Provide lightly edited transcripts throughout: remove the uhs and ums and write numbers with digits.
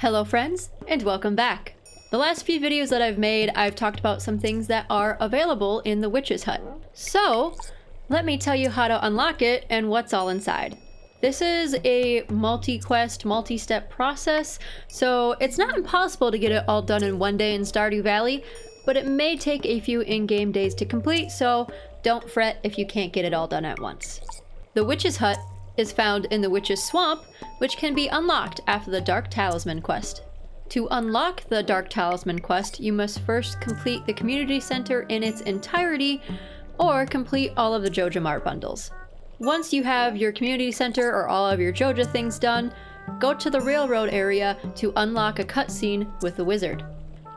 Hello friends, and welcome back. The last few videos that I've made, I've talked about some things that are available in the witch's hut. So, let me tell you how to unlock it and what's all inside. This is a multi-quest, multi-step process, so it's not impossible to get it all done in one day in Stardew Valley, but it may take a few in-game days to complete, so don't fret if you can't get it all done at once. The witch's hut is found in the Witch's Swamp, which can be unlocked after the Dark Talisman quest. To unlock the Dark Talisman quest, you must first complete the community center in its entirety, or complete all of the Joja Mart bundles. Once you have your community center or all of your Joja things done, go to the railroad area to unlock a cutscene with the wizard.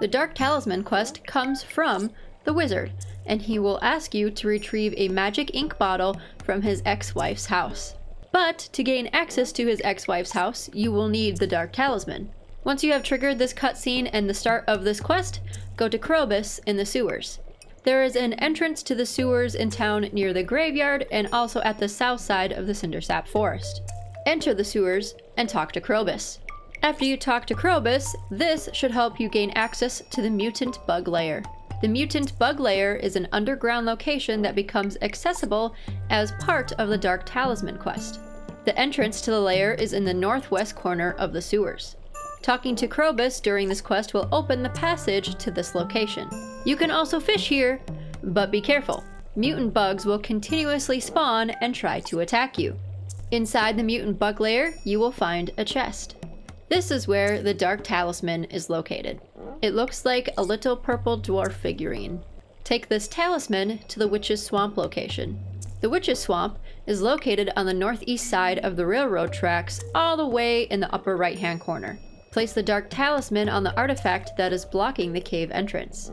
The Dark Talisman quest comes from the wizard, and he will ask you to retrieve a magic ink bottle from his ex-wife's house. But to gain access to his ex-wife's house, you will need the Dark Talisman. Once you have triggered this cutscene and the start of this quest, go to Krobus in the sewers. There is an entrance to the sewers in town near the graveyard and also at the south side of the Cindersap Forest. Enter the sewers and talk to Krobus. After you talk to Krobus, this should help you gain access to the Mutant Bug Lair. The Mutant Bug Lair is an underground location that becomes accessible as part of the Dark Talisman quest. The entrance to the lair is in the northwest corner of the sewers. Talking to Krobus during this quest will open the passage to this location. You can also fish here, but be careful. Mutant bugs will continuously spawn and try to attack you. Inside the Mutant Bug Lair, you will find a chest. This is where the Dark Talisman is located. It looks like a little purple dwarf figurine. Take this talisman to the Witch's Swamp location. The Witch's Swamp is located on the northeast side of the railroad tracks, all the way in the upper right-hand corner. Place the Dark Talisman on the artifact that is blocking the cave entrance.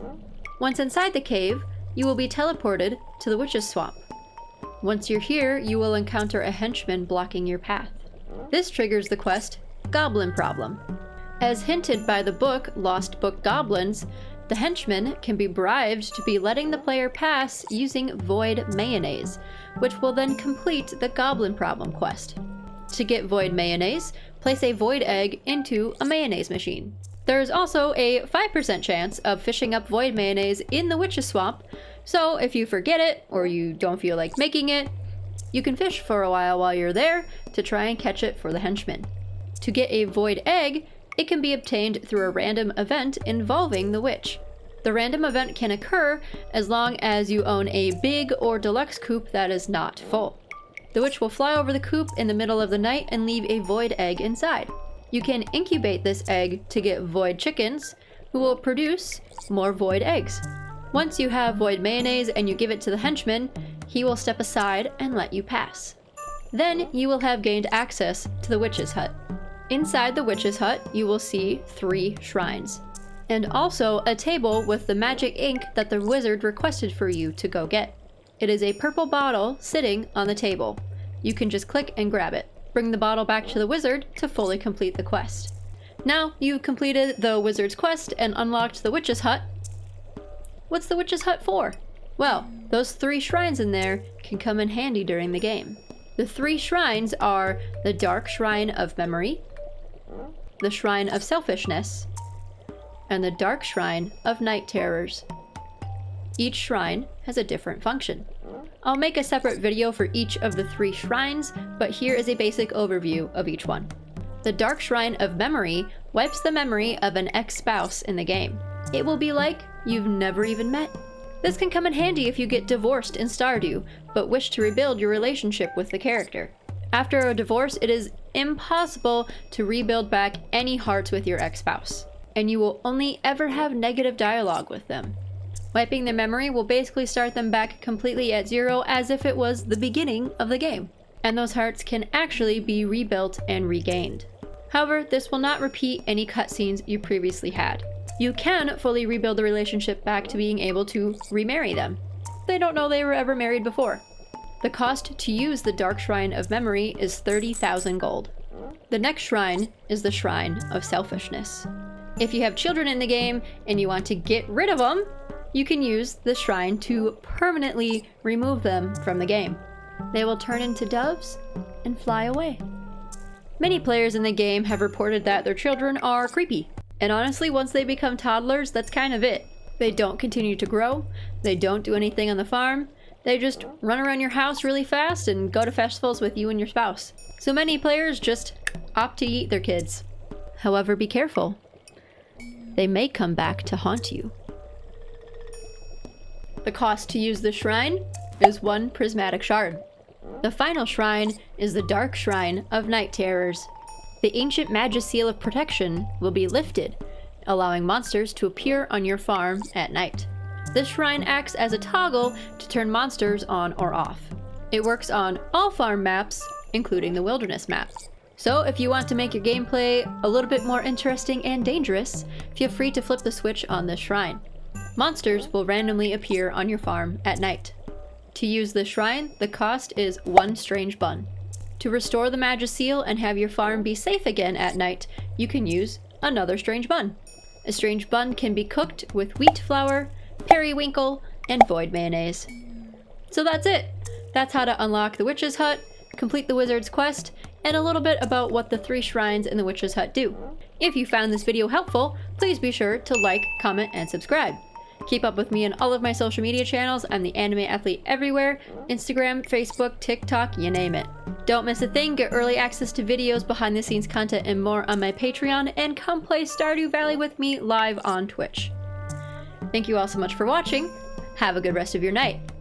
Once inside the cave, you will be teleported to the Witch's Swamp. Once you're here, you will encounter a henchman blocking your path. This triggers the quest, Goblin Problem. As hinted by the book Lost Book Goblins, the henchman can be bribed to be letting the player pass using Void Mayonnaise, which will then complete the Goblin Problem quest. To get Void Mayonnaise, place a Void Egg into a mayonnaise machine. There is also a 5% chance of fishing up Void Mayonnaise in the Witch's Swamp, so if you forget it or you don't feel like making it, you can fish for a while you're there to try and catch it for the henchman. To get a Void Egg, it can be obtained through a random event involving the witch. The random event can occur as long as you own a big or deluxe coop that is not full. The witch will fly over the coop in the middle of the night and leave a void egg inside. You can incubate this egg to get void chickens, who will produce more void eggs. Once you have void mayonnaise and you give it to the henchman, he will step aside and let you pass. Then you will have gained access to the witch's hut. Inside the witch's hut, you will see 3 shrines, and also a table with the magic ink that the wizard requested for you to go get. It is a purple bottle sitting on the table. You can just click and grab it. Bring the bottle back to the wizard to fully complete the quest. Now you've completed the wizard's quest and unlocked the witch's hut. What's the witch's hut for? Well, those 3 shrines in there can come in handy during the game. The 3 shrines are the Dark Shrine of Memory, the Shrine of Selfishness, and the Dark Shrine of Night Terrors. Each shrine has a different function. I'll make a separate video for each of the 3 shrines, but here is a basic overview of each one. The Dark Shrine of Memory wipes the memory of an ex-spouse in the game. It will be like you've never even met. This can come in handy if you get divorced in Stardew, but wish to rebuild your relationship with the character. After a divorce, it is impossible to rebuild back any hearts with your ex-spouse, and you will only ever have negative dialogue with them. Wiping their memory will basically start them back completely at 0 as if it was the beginning of the game, and those hearts can actually be rebuilt and regained. However, this will not repeat any cutscenes you previously had. You can fully rebuild the relationship back to being able to remarry them. They don't know they were ever married before. The cost to use the Dark Shrine of Memory is 30,000 gold. The next shrine is the Shrine of Selfishness. If you have children in the game and you want to get rid of them, you can use the shrine to permanently remove them from the game. They will turn into doves and fly away. Many players in the game have reported that their children are creepy. And honestly, once they become toddlers, that's kind of it. They don't continue to grow, they don't do anything on the farm, they just run around your house really fast and go to festivals with you and your spouse. So many players just opt to eat their kids. However, be careful. They may come back to haunt you. The cost to use the shrine is 1 prismatic shard. The final shrine is the Dark Shrine of Night Terrors. The ancient Magus Seal of Protection will be lifted, allowing monsters to appear on your farm at night. This shrine acts as a toggle to turn monsters on or off. It works on all farm maps, including the wilderness map. So if you want to make your gameplay a little bit more interesting and dangerous, feel free to flip the switch on this shrine. Monsters will randomly appear on your farm at night. To use the shrine, the cost is 1 strange bun. To restore the Magus Seal and have your farm be safe again at night, you can use another strange bun. A strange bun can be cooked with wheat flour, periwinkle, and void mayonnaise. So that's it. That's how to unlock the Witch's Hut, complete the Wizard's Quest, and a little bit about what the 3 shrines in the Witch's Hut do. If you found this video helpful, please be sure to like, comment, and subscribe. Keep up with me on all of my social media channels. I'm the Anime Athlete everywhere. Instagram, Facebook, TikTok, you name it. Don't miss a thing. Get early access to videos, behind the scenes content, and more on my Patreon. And come play Stardew Valley with me live on Twitch. Thank you all so much for watching. Have a good rest of your night.